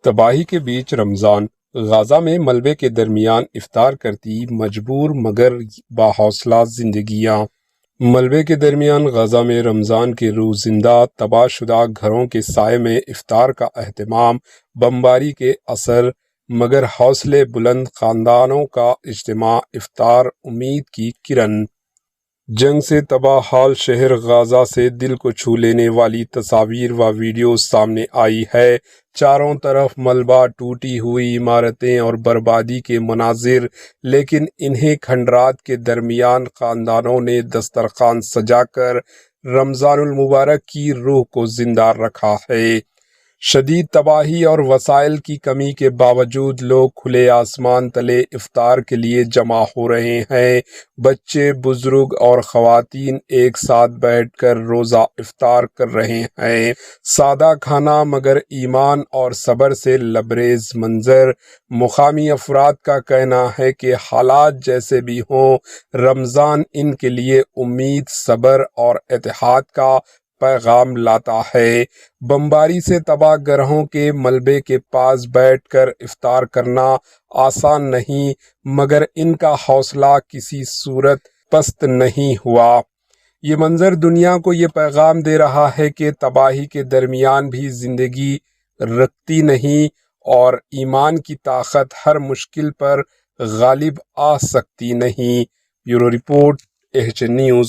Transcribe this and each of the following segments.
تباہی کے بیچ رمضان، غزہ میں ملبے کے درمیان افطار کرتی مجبور مگر باحوصلہ زندگیاں۔ ملبے کے درمیان غزہ میں رمضان کے روز زندہ تباہ شدہ گھروں کے سائے میں افطار کا اہتمام، بمباری کے اثر مگر حوصلے بلند خاندانوں کا اجتماع، افطار امید کی کرن۔ جنگ سے تباہ حال شہر غزہ سے دل کو چھو لینے والی تصاویر و ویڈیوز سامنے آئی ہے۔ چاروں طرف ملبہ، ٹوٹی ہوئی عمارتیں اور بربادی کے مناظر، لیکن انہیں کھنڈرات کے درمیان خاندانوں نے دسترخوان سجا کر رمضان المبارک کی روح کو زندہ رکھا ہے۔ شدید تباہی اور وسائل کی کمی کے باوجود لوگ کھلے آسمان تلے افطار کے لیے جمع ہو رہے ہیں۔ بچے، بزرگ اور خواتین ایک ساتھ بیٹھ کر روزہ افطار کر رہے ہیں۔ سادہ کھانا مگر ایمان اور صبر سے لبریز منظر۔ مقامی افراد کا کہنا ہے کہ حالات جیسے بھی ہوں، رمضان ان کے لیے امید، صبر اور اتحاد کا پیغام لاتا ہے۔ بمباری سے تباہ گھروں کے ملبے کے پاس بیٹھ کر افطار کرنا آسان نہیں، مگر ان کا حوصلہ کسی صورت پست نہیں ہوا۔ یہ منظر دنیا کو یہ پیغام دے رہا ہے کہ تباہی کے درمیان بھی زندگی رکتی نہیں اور ایمان کی طاقت ہر مشکل پر غالب آ سکتی نہیں۔ Bureau report, H news.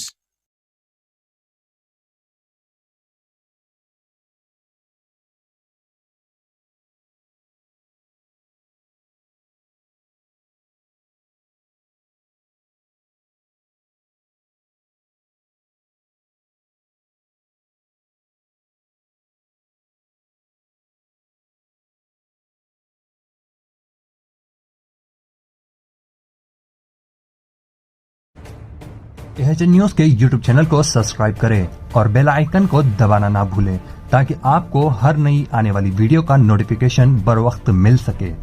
H news کے یوٹیوب چینل کو سبسکرائب کریں اور بیل آئیکن کو دبانا نہ بھولیں تاکہ آپ کو ہر نئی آنے والی ویڈیو کا نوٹیفیکیشن بر وقت مل سکے۔